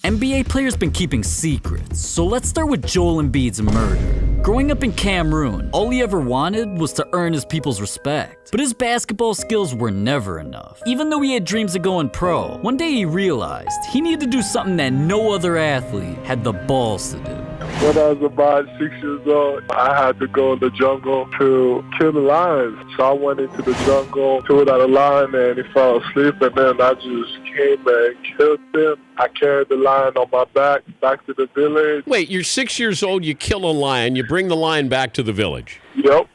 NBA players been keeping secrets, so let's start with Joel Embiid's murder. Growing up in Cameroon, all he ever wanted was to earn his people's respect. But his basketball skills were never enough. Even though he had dreams of going pro, one day he realized he needed to do something that no other athlete had the balls to do. When I was about 6 years old, I had to go in the jungle to kill the lions. So I went into the jungle, killed out a lion, and he fell asleep, and then I just came and killed him. I carried the lion on my back to the village. Wait, you're 6 years old, you kill a lion, you bring the lion back to the village. Yep.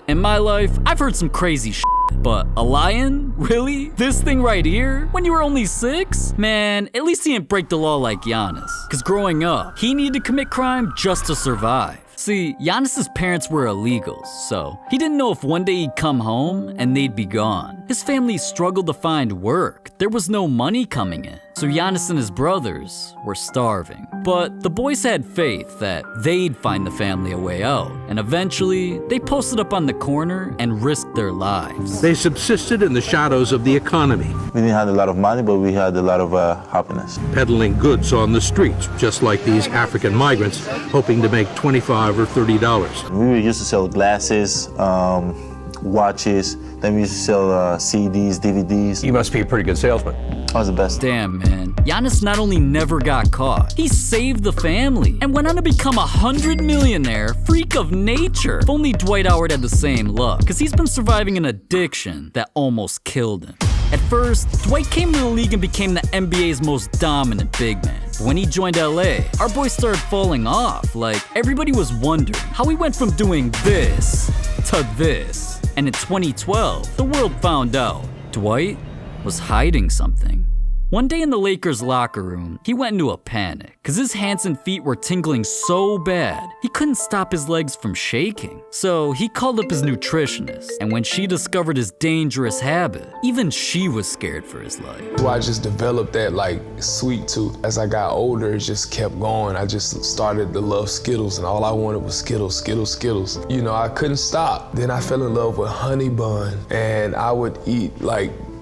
In my life, I've heard some crazy shit, but a lion? Really? This thing right here? When you were only 6? Man, at least he didn't break the law like Giannis. Cause growing up, he needed to commit crime just to survive. See, Giannis's parents were illegals, so he didn't know if one day he'd come home and they'd be gone. His family struggled to find work. There was no money coming in, so Giannis and his brothers were starving. But the boys had faith that they'd find the family a way out, and eventually, they posted up on the corner and risked their lives. They subsisted in the shadows of the economy. We didn't have a lot of money, but we had a lot of happiness. Peddling goods on the streets, just like these African migrants, hoping to make $25 or $30. We used to sell glasses, watches, then we used to sell CDs, DVDs. You must be a pretty good salesman. I was the best. Damn, man. Giannis not only never got caught, he saved the family and went on to become a 100 millionaire freak of nature. If only Dwight Howard had the same luck, because he's been surviving an addiction that almost killed him. At first, Dwight came to the league and became the NBA's most dominant big man. But when he joined LA, our boy started falling off. Like, everybody was wondering how he went from doing this to this. And in 2012, the world found out Dwight was hiding something. One day in the Lakers locker room, he went into a panic because his hands and feet were tingling so bad, he couldn't stop his legs from shaking. So he called up his nutritionist, and when she discovered his dangerous habit, even she was scared for his life. I just developed that sweet tooth. As I got older, it just kept going. I just started to love Skittles, and all I wanted was Skittles, Skittles, Skittles. You know, I couldn't stop. Then I fell in love with Honey Bun, and I would eat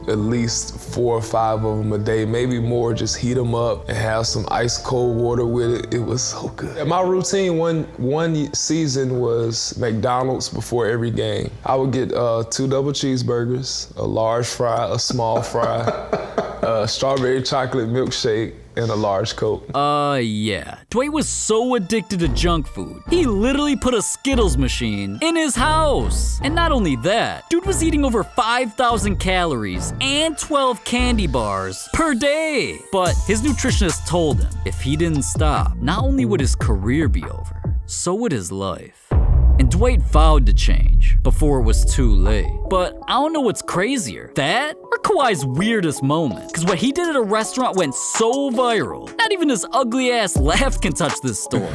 at least 4 or 5 of them a day, maybe more. Just heat them up and have some ice cold water with it. It was so good. My routine one season was McDonald's before every game. I would get 2 double cheeseburgers, a large fry, a small fry, a strawberry chocolate milkshake, and a large Coke. Yeah. Dwight was so addicted to junk food, he literally put a Skittles machine in his house. And not only that, dude was eating over 5,000 calories and 12 candy bars per day. But his nutritionist told him if he didn't stop, not only would his career be over, so would his life. And Dwight vowed to change before it was too late. But I don't know what's crazier, that or Kawhi's weirdest moment. Because what he did at a restaurant went so viral, not even his ugly ass laugh can touch this story.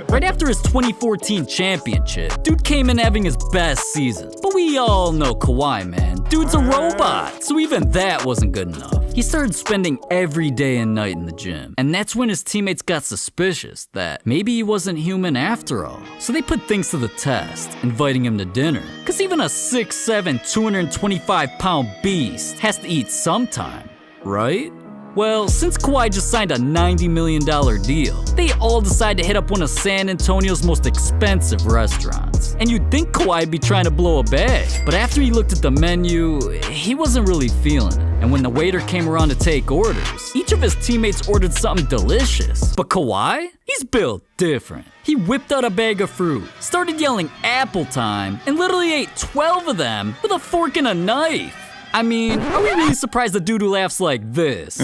Right after his 2014 championship, dude came in having his best season. But we all know Kawhi, man. Dude's a robot, so even that wasn't good enough. He started spending every day and night in the gym. And that's when his teammates got suspicious that maybe he wasn't human after all. So they put things to the test, inviting him to dinner. Cause even a 6'7", 225-pound beast has to eat sometime, right? Well, since Kawhi just signed a $90 million deal, they all decided to hit up one of San Antonio's most expensive restaurants. And you'd think Kawhi'd be trying to blow a bag, but after he looked at the menu, he wasn't really feeling it. And when the waiter came around to take orders, each of his teammates ordered something delicious. But Kawhi? He's built different. He whipped out a bag of fruit, started yelling apple time, and literally ate 12 of them with a fork and a knife. I mean, are we really surprised the dude who laughs like this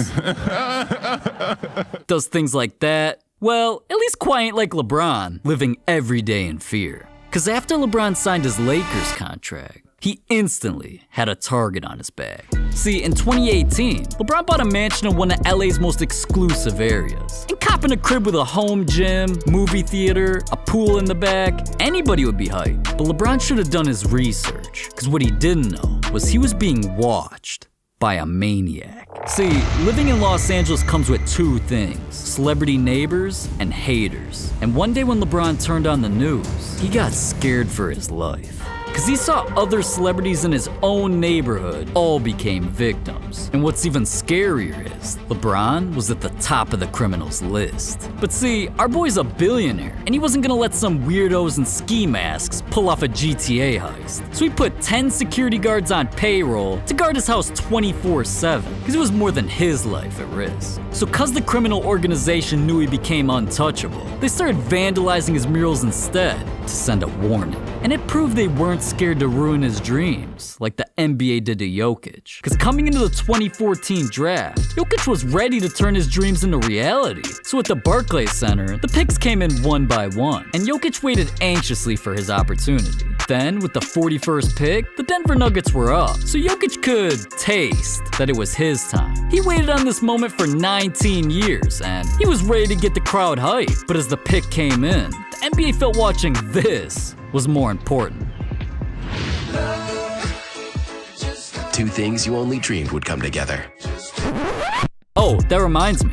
does things like that? Well, at least Kawhi ain't like LeBron, living every day in fear. Cause after LeBron signed his Lakers contract, he instantly had a target on his back. See, in 2018, LeBron bought a mansion in one of LA's most exclusive areas. And copping a crib with a home gym, movie theater, a pool in the back, anybody would be hyped. But LeBron should have done his research, because what he didn't know was he was being watched by a maniac. See, living in Los Angeles comes with 2 things: celebrity neighbors and haters. And one day when LeBron turned on the news, he got scared for his life. Cause he saw other celebrities in his own neighborhood all became victims. And what's even scarier is, LeBron was at the top of the criminals list. But see, our boy's a billionaire, and he wasn't gonna let some weirdos in ski masks pull off a GTA heist. So he put 10 security guards on payroll to guard his house 24/7, cause it was more than his life at risk. So cause the criminal organization knew he became untouchable, they started vandalizing his murals instead to send a warning. And it proved they weren't scared to ruin his dreams, like the NBA did to Jokic. Cause coming into the 2014 draft, Jokic was ready to turn his dreams into reality. So at the Barclays Center, the picks came in one by one, and Jokic waited anxiously for his opportunity. Then, with the 41st pick, the Denver Nuggets were up, so Jokic could taste that it was his time. He waited on this moment for 19 years, and he was ready to get the crowd hyped. But as the pick came in, the NBA felt watching this was more important. Two things you only dreamed would come together. Oh, that reminds me.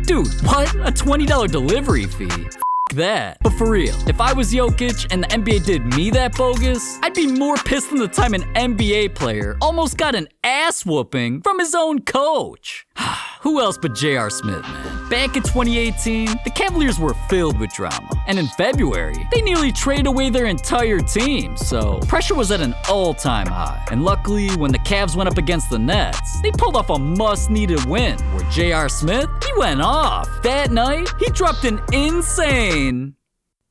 Dude, what? A $20 delivery fee? That. But for real, if I was Jokic and the NBA did me that bogus, I'd be more pissed than the time an NBA player almost got an ass whooping from his own coach. Who else but J.R. Smith, man? Back in 2018, the Cavaliers were filled with drama. And in February, they nearly traded away their entire team, so pressure was at an all-time high. And luckily, when the Cavs went up against the Nets, they pulled off a much-needed win, where J.R. Smith, he went off. That night, he dropped an insane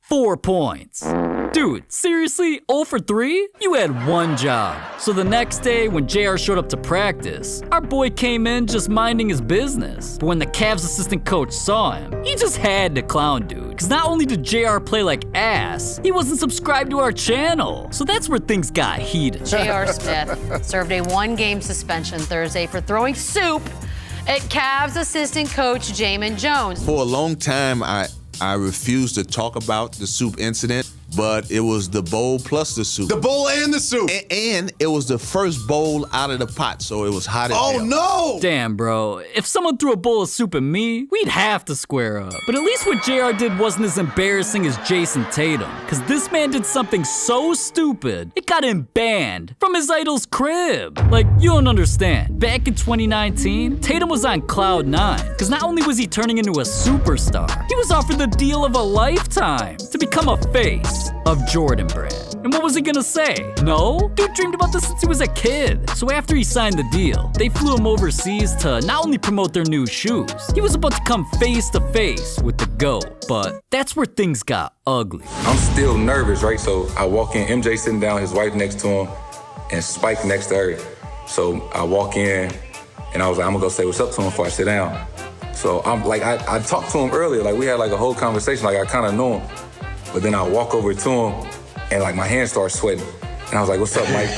4 points. Dude, seriously, 0 for 3? You had one job. So the next day, when JR showed up to practice, our boy came in just minding his business. But when the Cavs assistant coach saw him, he just had to clown dude. Cause not only did JR play like ass, he wasn't subscribed to our channel. So that's where things got heated. J.R. Smith served a 1-game suspension Thursday for throwing soup at Cavs assistant coach Jamin Jones. For a long time, I refused to talk about the soup incident, but it was the bowl plus the soup. The bowl and the soup. And it was the first bowl out of the pot, so it was hot as hell. Oh, no! Damn, bro. If someone threw a bowl of soup at me, we'd have to square up. But at least what JR did wasn't as embarrassing as Jason Tatum, because this man did something so stupid, it got him banned from his idol's crib. Like, you don't understand. Back in 2019, Tatum was on cloud 9, because not only was he turning into a superstar, he was offered the deal of a lifetime to become a face of Jordan Brand. And what was he gonna say? No? Dude dreamed about this since he was a kid. So after he signed the deal, they flew him overseas to not only promote their new shoes, he was about to come face to face with the GOAT. But that's where things got ugly. I'm still nervous, right? So I walk in, MJ sitting down, his wife next to him, and Spike next to her. So I walk in, and I was like, I'm gonna go say what's up to him before I sit down. So I'm like, I talked to him earlier, like we had like a whole conversation, like I kind of knew him. But then I walk over to him, and like my hands start sweating. And I was like, what's up, Mike?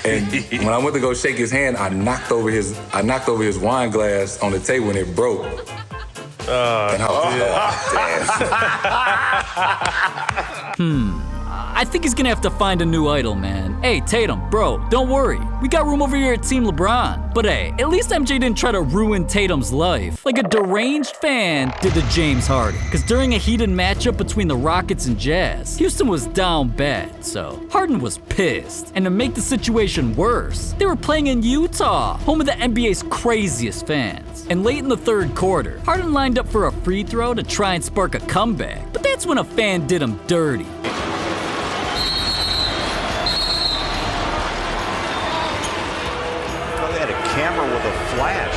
And when I went to go shake his hand, I knocked over his wine glass on the table, and it broke. And I was like, I think he's gonna have to find a new idol, man. Hey, Tatum, bro, don't worry. We got room over here at Team LeBron. But hey, at least MJ didn't try to ruin Tatum's life like a deranged fan did to James Harden. Because during a heated matchup between the Rockets and Jazz, Houston was down bad, so Harden was pissed. And to make the situation worse, they were playing in Utah, home of the NBA's craziest fans. And late in the third quarter, Harden lined up for a free throw to try and spark a comeback. But that's when a fan did him dirty. Camera with a flash.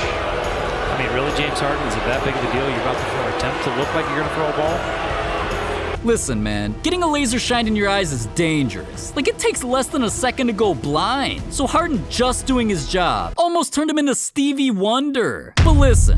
I mean, really, James Harden, is it that big of a deal? You're about to throw an attempt to look like you're going to throw a ball? Listen, man, getting a laser shined in your eyes is dangerous. Like, it takes less than a second to go blind. So Harden just doing his job almost turned him into Stevie Wonder. But listen,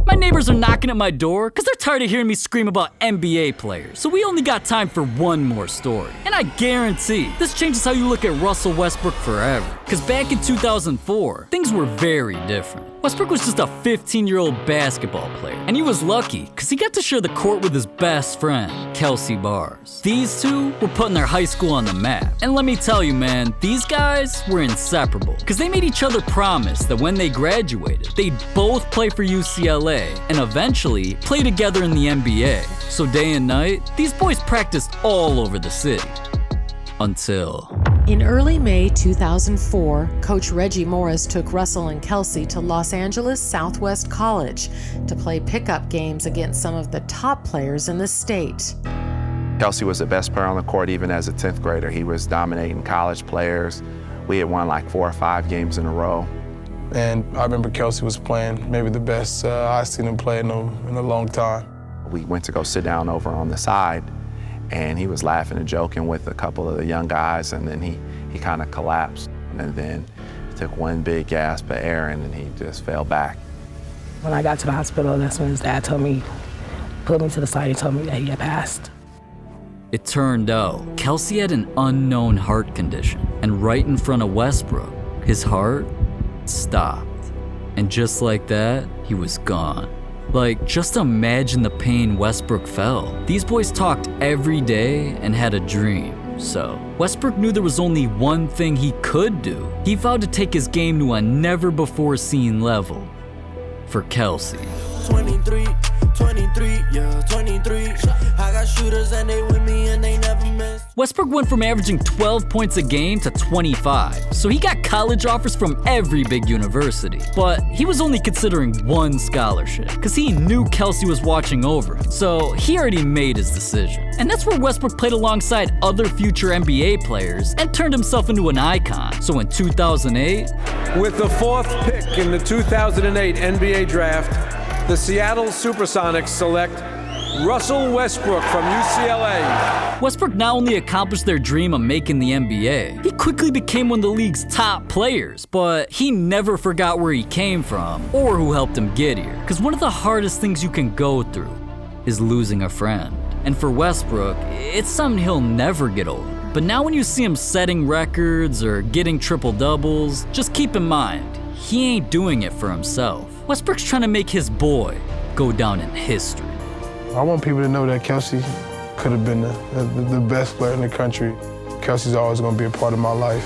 my neighbors are knocking at my door because they're tired of hearing me scream about NBA players. So we only got time for one more story. And I guarantee this changes how you look at Russell Westbrook forever. Because back in 2004, things were very different. Westbrook was just a 15-year-old basketball player, and he was lucky because he got to share the court with his best friend, Kelsey Bars. These two were putting their high school on the map. And let me tell you, man, these guys were inseparable because they made each other promise that when they graduated, they'd both play for UCLA and eventually play together in the NBA. So day and night, these boys practiced all over the city. Until... In early May 2004, Coach Reggie Morris took Russell and Kelsey to Los Angeles Southwest College to play pickup games against some of the top players in the state. Kelsey was the best player on the court even as a 10th grader. He was dominating college players. We had won like 4 or 5 games in a row. And I remember Kelsey was playing maybe the best I've seen him play in a long time. We went to go sit down over on the side, and he was laughing and joking with a couple of the young guys, and then he kind of collapsed. And then he took one big gasp of air, and then he just fell back. When I got to the hospital, that's when his dad pulled me to the side and told me that he had passed. It turned out Kelsey had an unknown heart condition, and right in front of Westbrook, his heart stopped. And just like that, he was gone. Like, just imagine the pain Westbrook felt. These boys talked every day and had a dream. So, Westbrook knew there was only one thing he could do. He vowed to take his game to a never-before-seen level. For Kelsey. 23, yeah, 23. I got shooters and they with me and they never miss. Westbrook went from averaging 12 points a game to 25, so he got college offers from every big university. But he was only considering one scholarship, because he knew Kelsey was watching over him, so he already made his decision. And that's where Westbrook played alongside other future NBA players and turned himself into an icon. So in 2008, with the 4th pick in the 2008 NBA draft, the Seattle Supersonics select Russell Westbrook from UCLA. Westbrook not only accomplished their dream of making the NBA, he quickly became one of the league's top players, but he never forgot where he came from or who helped him get here. Because one of the hardest things you can go through is losing a friend. And for Westbrook, it's something he'll never get over. But now when you see him setting records or getting triple-doubles, just keep in mind, he ain't doing it for himself. Westbrook's trying to make his boy go down in history. I want people to know that Kelsey could have been the best player in the country. Kelsey's always going to be a part of my life.